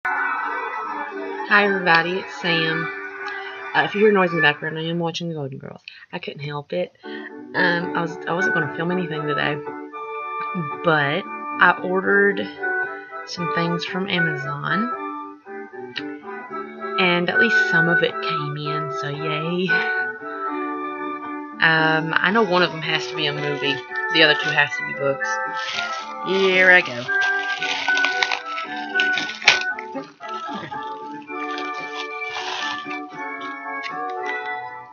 Hi everybody, it's Sam. If you hear noise in the background, I am watching the Golden Girls. I couldn't help it. I wasn't going to film anything today, but I ordered some things from Amazon, and at least some of it came in, so yay. I know one of them has to be a movie. The other two has to be books. Here I go.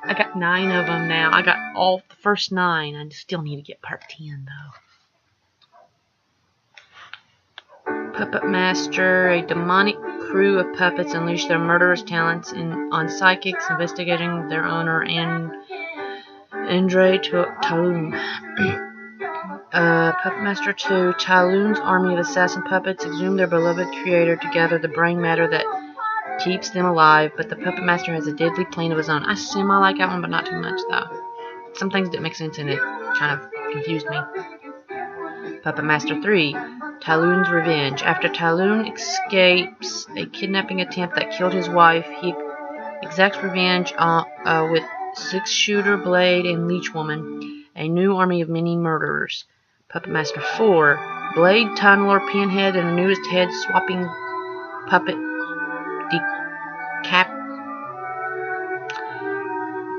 I got 9 of them now. I got all the first 9. I still need to get part 10 though. Puppet Master. A demonic crew of puppets unleash their murderous talents on psychics investigating their owner, Andre Talon. Puppet Master 2. Talon's army of assassin puppets exhume their beloved creator to gather the brain matter that keeps them alive, but the Puppet Master has a deadly plan of his own. I semi-like that one, but not too much, though. Some things didn't make sense in it. Kind of confused me. Puppet Master 3. Talon's Revenge. After Talon escapes a kidnapping attempt that killed his wife, he exacts revenge with six-shooter, Blade, and Leech Woman, a new army of many murderers. Puppet Master 4. Blade, Tunneler, Pinhead, and the newest head-swapping puppet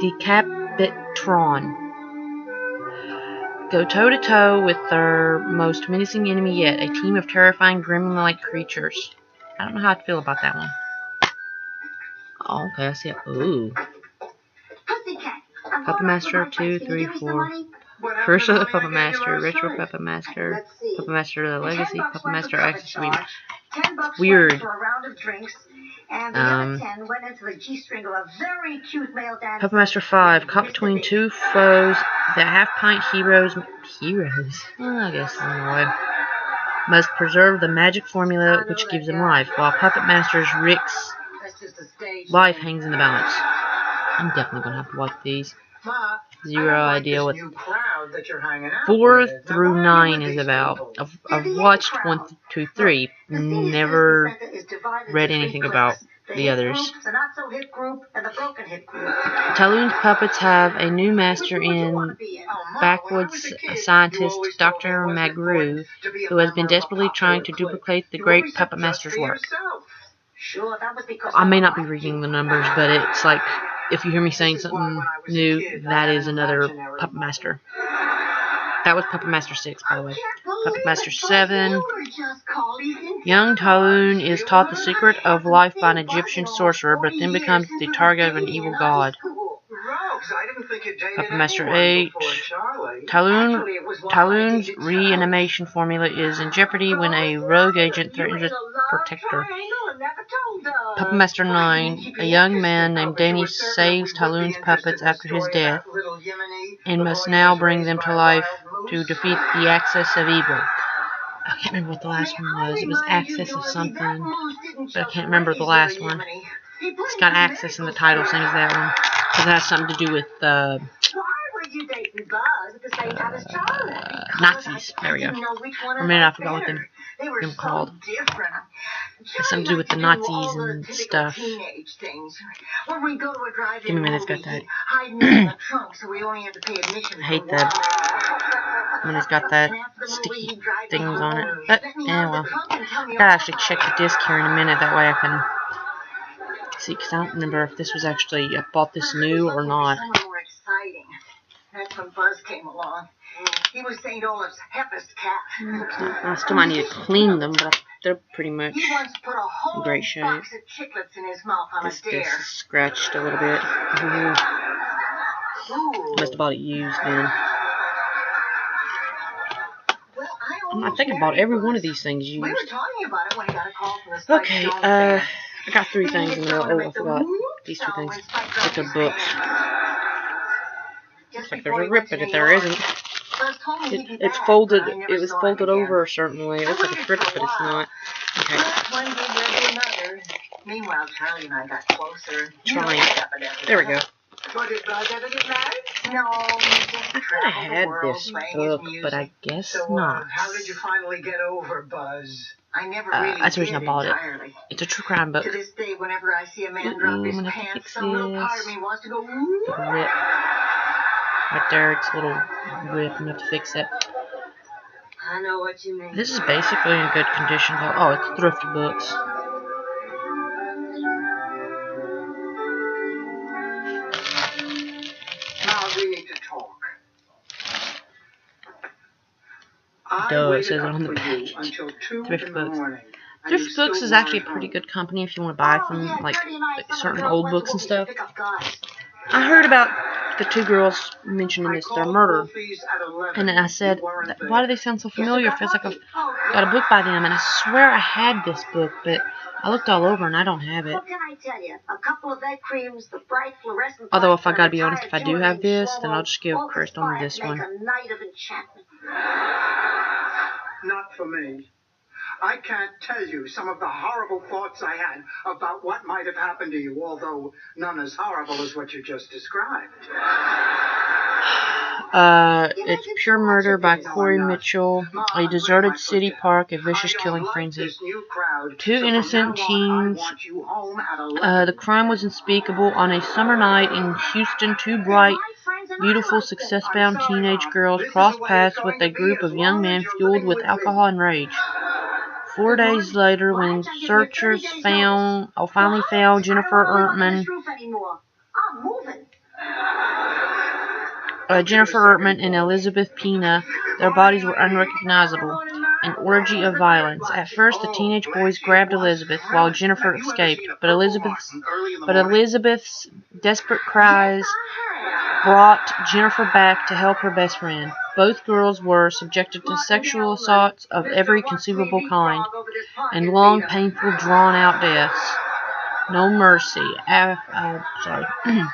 Decapitron go toe-to-toe with their most menacing enemy yet, a team of terrifying, gremlin-like creatures. I don't know how I feel about that one. Oh, okay, I see it. Ooh. Puppet Master 2, 3, 4. Curse of the Puppet Master, Retro Puppet Master, Puppet Master the Legacy, Puppet Master Access. Weird. Puppet Master 5. Caught between two foes, the half-pint heroes, I guess in a way, must preserve the magic formula which gives them life, while Puppet Master's Rick's life hangs in the balance. I'm definitely going to have to watch these. Zero idea what 4 through 9 is about. I've watched 1, 2, 3. Never read anything about the others. Talon's puppets have a new master in backwoods scientist Dr. Magru, who has been desperately trying to duplicate the great Puppet Master's work. I may not be reading the numbers, but it's like, if you hear me saying something new, that is another Puppet Master. That was Puppet Master 6, by the way. Puppet Master 7. Young Talon is taught the secret of life by an Egyptian sorcerer, but then becomes the target of an evil god. Puppet Master 8. Talon's reanimation formula is in jeopardy when a rogue agent threatens to protect her. Puppet Master 9. A young man named Danny saves Talon's puppets after his death and must now bring them to life to defeat the Axis of Evil. I can't remember what the last one was. It was Axis of something, but I can't remember the last one. It's got Axis in the title, same as that one. Because it has something to do with Nazis. There we go. For a minute I forgot what them called. It has something to do with the Nazis and stuff. Give me a minute, it's got that. I hate that when it's got that sticky things on it. But, yeah, well. I gotta actually check the disc here in a minute, that way I can see, because I don't remember if this was actually, I bought this new or not. That's when Buzz came along. He was St. Olaf's heaviest cat. I still might need to clean them, but they're pretty much in great shape. This is scratched a little bit. Must have bought it used then. I think I bought every one of these things used. Okay, I got 3 things in there. Oh, I forgot these 2 things. It's a book. Looks like there's a rip in it. There isn't. It's folded. It was folded over a certain way. It looks like it's ripped, but it's not. Okay. Meanwhile, Charlie and I got closer. Trying. There we go. I had this book, but I guess not. How did you finally get over Buzz? I never really That's the reason I did bought it. entirely. It's a true crime book. To this day, whenever I see a man drop his I'm gonna have to pants, fix some little part of this. me wants to go, The rip. Right there, it's a little rip. I'm gonna have to fix it. I know what you mean. This is basically in good condition though. Oh, it's thrift books. Now we need to talk. Duh, it says it on the package. Thrift books. Thrift books is actually a pretty good company if you want to buy from like certain old books and stuff. I heard about the two girls mentioned in this, their murder, and I said, why do they sound so familiar? It feels like I've got a book by them, and I swear I had this book, but I looked all over and I don't have it. What can I tell you? A couple of egg creams, the bright fluorescent. Although if I gotta be honest, if I do have this, then I'll just give Chris only this one. Not for me. I can't tell you some of the horrible thoughts I had about what might have happened to you, although none as horrible as what you just described. It's Pure Murder by Corey Mitchell. A deserted city park, a vicious killing frenzy. Two innocent teens. The crime was unspeakable. On a summer night in Houston, two bright, beautiful, success-bound teenage girls crossed paths with a group of young men fueled with alcohol and rage. 4 days later, when searchers finally found Jennifer Ertman and Elizabeth Pena, their bodies were unrecognizable. An orgy of violence. At first, the teenage boys grabbed Elizabeth while Jennifer escaped, but Elizabeth's desperate cries brought Jennifer back to help her best friend. Both girls were subjected to sexual assaults of every conceivable kind, and long, painful, drawn-out deaths. No mercy. Sorry. I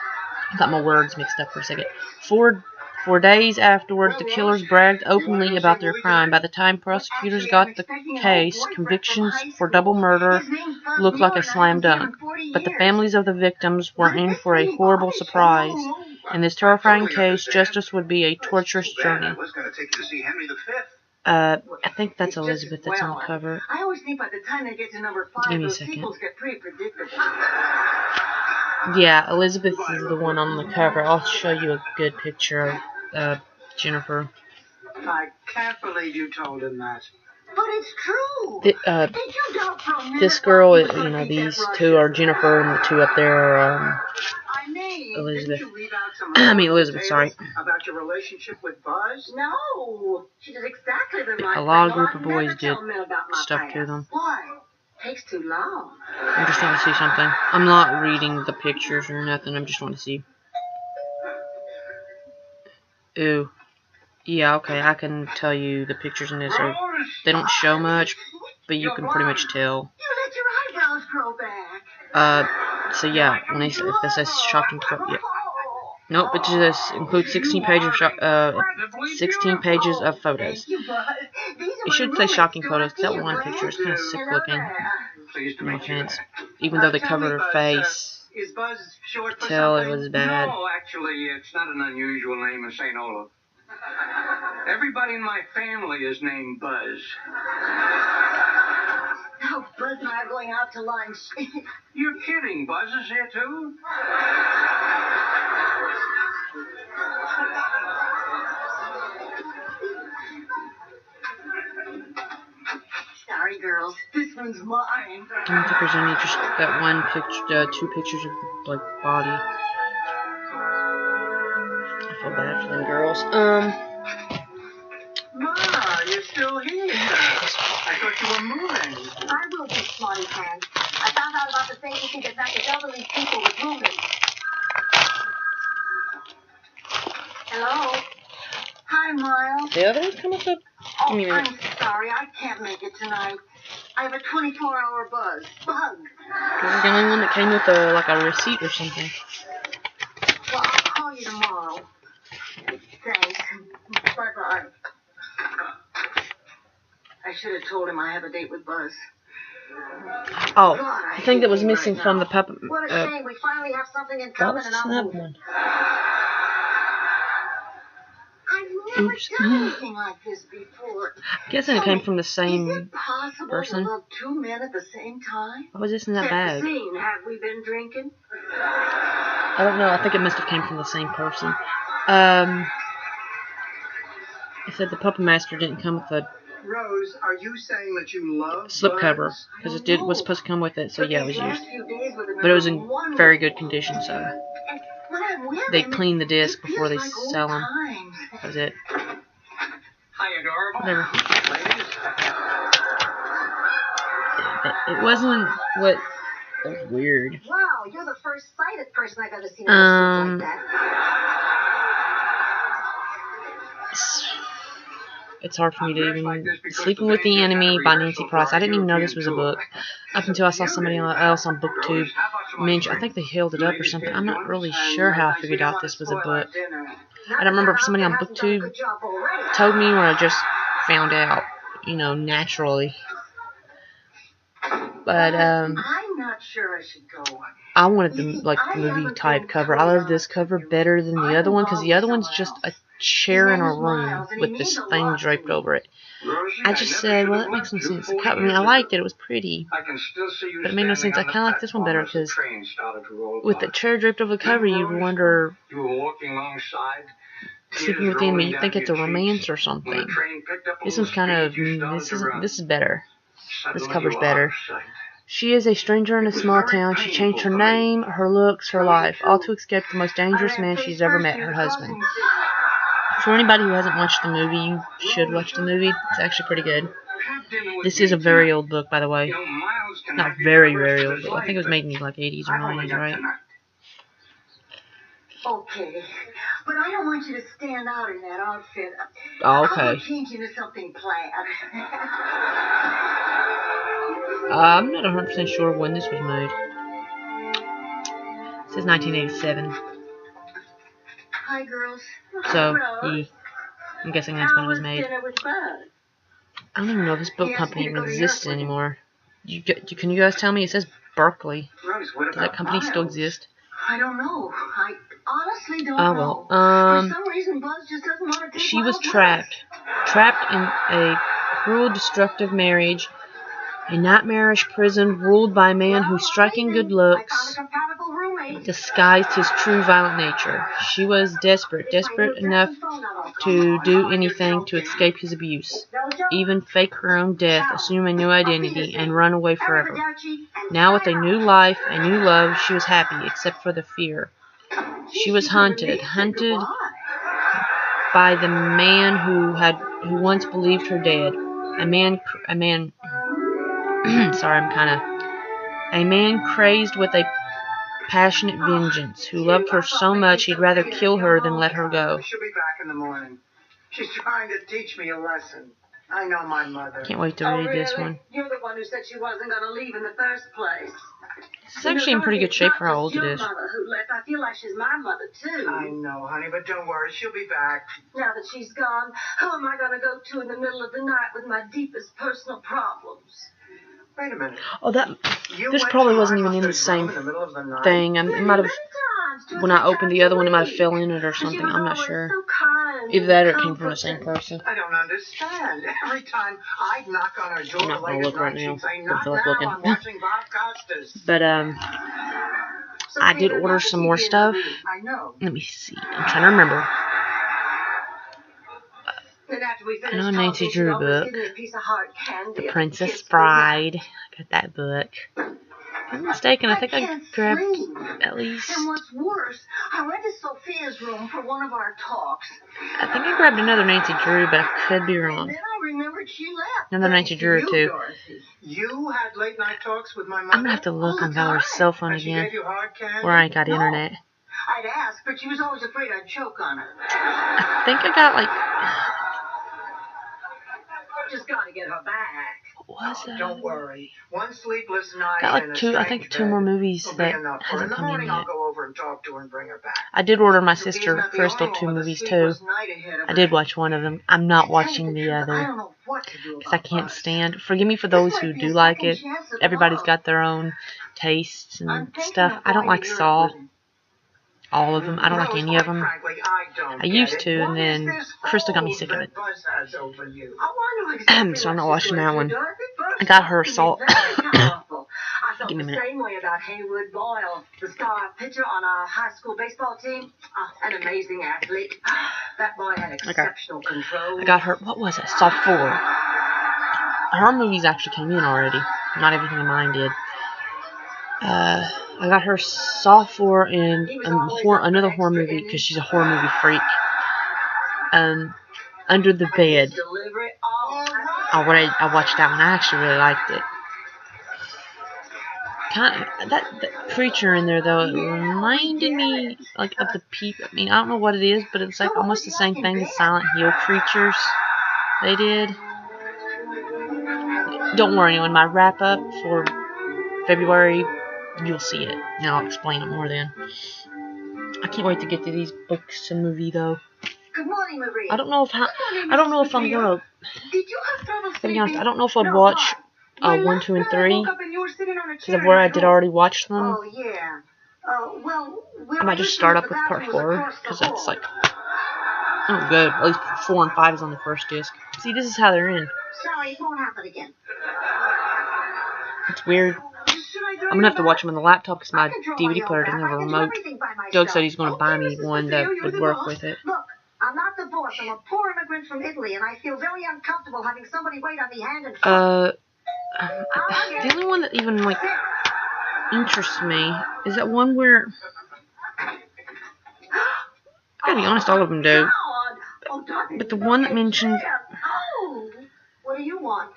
got my words mixed up for a second. 4 days afterward, the killers bragged openly about their crime. By the time prosecutors got the case, convictions for double murder looked like a slam dunk. But the families of the victims were in for a horrible surprise. In this terrifying case, justice would be a torturous journey. I think that's Elizabeth that's on the cover. I always think by the time they get to number 5, Give me a those second. sequels get pretty predictable. Yeah, Elizabeth is the one on the cover. I'll show you a good picture of Jennifer. I can't believe you told him that. But it's true. Did you doubt for a minute this girl, these two are Jennifer, and the two up there are Elizabeth. Elizabeth, sorry. About your relationship with Buzz? No. She does exactly the right A lot of thing. group of boys did stuff to them. Why? Takes too long. I just want to see something. I'm not reading the pictures or nothing. I just want to see. Ooh. Yeah, okay, I can tell you the pictures in this they don't show much, but you can pretty much tell. You let your eyebrows grow back. So yeah, when if it says shocking, yeah. Nope, it just includes 16 pages of photos. It should say shocking photos, because that one picture is kind of sick looking. No offense. Even though they covered her face, you could tell it was bad. No, actually, it's not an unusual name in St. Olaf. Everybody in my family is named Buzz. Oh, Buzz and I are going out to lunch. You're kidding. Buzz is here, too? Sorry, girls. This one's mine. I don't think there's any, just that one picture, 2 pictures of the, body. I feel bad for them girls. Ma, you're still here. I thought you were moving. I will be, Smarty Pants. I found out about the thing you can get back to elderly people with moving. Hello? Hi, Miles. The other ones come up with... Oh, I'm sorry. I can't make it tonight. I have a 24-hour bug. This is the only one that came with a receipt or something. Well, I'll call you tomorrow. Thanks. Bye-bye. I should have told him I have a date with Buzz. Oh, the thing that was missing from the puppet... What a shame. We finally have something in common, and I'm moving. I've Oops. Anything like this before. Guessing it came from the Is same it possible person. to love two men at the same time? What was this in that Set the bag? scene. Have we been drinking? I don't know. I think it must have came from the same person. It said the Puppet Master didn't come with a Rose, are you saying that you love slipcover Buzz? because it was supposed to come with it. So yeah, it was used, Few days with him but it was in wonderful. very good condition. So And when I'm with they him, clean the it disc feels before they like old sell them. times. That was it. Hi, adorable. Whatever. Ladies. It wasn't what. It was weird. Wow, you're the first sighted person I've ever seen like that. It's hard for me to even. Sleeping with the Enemy by Nancy Price. I didn't even know this was a book up until I saw somebody else on BookTube mention. I think they held it up or something. I'm not really sure how I figured out this was a book. I don't remember if somebody on BookTube told me or I just found out, naturally. But I'm not sure I should go. I wanted the movie type cover. I love this cover better than the other one because the other one's just a chair in a room with this thing draped over it. I just said, well, that makes no sense. The cover, I mean, I liked it. It was pretty, but it made no sense. I kind of like this one better because with the chair draped over the cover, you wonder, Sleeping with the Enemy, you think it's a romance or something. This one's kind of, this is better. This cover's better. She is a stranger in a small town. She changed her name, her looks, her life, all to escape the most dangerous man she's ever met, her husband. For anybody who hasn't watched the movie, you should watch the movie. It's actually pretty good. This is a very old book, by the way. Not very, very old, but I think it was made in like 80s or 90s, right? Okay, but I don't want you to stand out in that outfit. Oh, okay. I'll change into something plaid. I'm not 100% sure when this was made. It says 1987. Hi, girls. So, I'm guessing that's when it was made. I don't even know if this book company even exists anymore. Can you guys tell me? It says Berkeley. Does that company still exist? I don't know. I honestly don't know. Oh, well. For some reason, Buzz just doesn't want to take She was Wild trapped in a cruel, destructive marriage, a nightmarish prison ruled by a man whose striking good looks disguised his true violent nature. She was desperate enough to do anything to escape his abuse, even fake her own death, assume a new identity, and run away forever. Now with a new life, a new love, she was happy, except for the fear. She was hunted by the man who once believed her dead. A man crazed with a passionate vengeance, who loved her so much he'd rather kill her than let her go. She'll be back in the morning. She's trying to teach me a lesson. I know my mother. Can't wait to read this one. You're the one who said she wasn't going to leave in the first place. It's actually in pretty good shape for how old it is. I feel like she's my mother, too. I know, honey, but don't worry. She'll be back. Now that she's gone, who am I going to go to in the middle of the night with my deepest personal problems? Wait a minute. Oh, this probably wasn't even in the same thing. It might have, when I opened the other one, it might have fell in it or something. I'm not sure. Either that or it came from the same person. I don't understand. Every time I'd knock on her door, I'm not gonna look right now. she'd say, I not feel like now, looking. I'm watching Bob Costas. But, I did order some more stuff. I know. Let me see. I'm trying to remember. I know Nancy Drew book. The Princess Bride. I got that book. If I'm mistaken, I think I grabbed at least. And what's worse, I went to Sophia's room for one of our talks. I think I grabbed another Nancy Drew, but I could be wrong. And then I remembered she left. Another Nancy Drew too. You had late night talks with my mother? I'm gonna have to look on Valerie's cell phone again, where I ain't got internet. I'd ask, but she was always afraid I'd choke on her. I think I got like. Just gotta get her back. What was that? Don't worry. One sleepless night. Got like two more movies that hasn't come in yet. I'll go over and talk to her and bring her back. I did order my sister Crystal 2 movies too. I did watch one of them. I'm not watching the other because I can't stand. Forgive me for those who do like it. Everybody's got their own tastes and stuff. I don't like Saw. all of them. I don't like any of them. Frankly, I don't I used get to, it. and What then is this Crystal got me hold sick of that it. Buzz has over you? Oh, I know exactly So I'm not what watching she's that going one. through, Dorothy. First I got her it was salt. very powerful. I felt Give me a the minute. same way about Haywood Boyle, the star pitcher on our high school baseball team. An amazing athlete. That boy had exceptional control. I got her. What was it? Saw 4. Her movies actually came in already. Not everything of mine did. I got her Saw 4 and another horror movie because she's a horror movie freak. Under the Bed. I watched that one. I actually really liked it. That creature in there though, it reminded me like of the people. I mean, I don't know what it is, but it's like almost the same thing as Silent Hill creatures. They did. Don't worry, on my wrap up for February, you'll see it, and I'll explain it more then. I can't wait to get to these books and movie though. Good morning, Maria. I don't know if I'm gonna. Did you have trouble To be honest, sleeping? I don't know if I'd watch 1, 2, and 3 because of where I did already watch them. Oh, yeah. Well, I might just start up with part 4 because that's like, oh good. At least 4 and 5 is on the first disc. See, this is how they're in. Sorry, it won't happen again. It's weird. I'm gonna have to watch them on the laptop because my DVD player doesn't have a remote. Doug said he's gonna buy me one that would work with it. Look, I'm not divorced. I'm a poor immigrant from Italy, and I feel very uncomfortable having somebody wait on me hand and foot. The only one that even like interests me is that one where I gotta be honest, all of them do. But the one that mentions What do you want?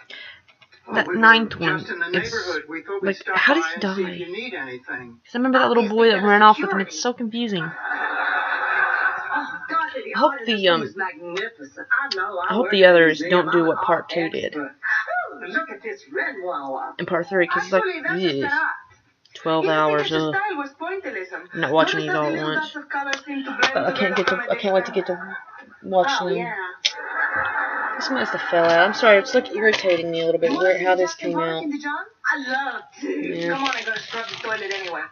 that ninth one, Just in the it's neighborhood. We thought we'd like, stop how does by he and see if die? you need anything. Because I remember that little boy that ran off with him. It's so confusing. I hope the others don't do what part 2 did. Look at this red wawa. In part 3, because it's like, ugh, 12 hours. I'm not watching these all at once. But I can't wait to get to watch them. This must have fell out. I'm sorry, it's like irritating me a little bit how this came out. I love to. Yeah. Come on, I gotta scrub the toilet anyway.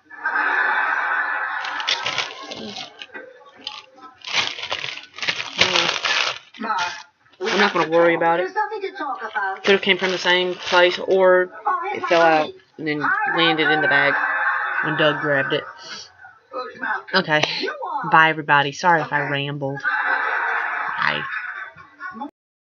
I'm not gonna worry about it. There's nothing to talk about. Could have came from the same place, or it fell out and then landed in the bag when Doug grabbed it. Okay, bye everybody. Sorry if I rambled.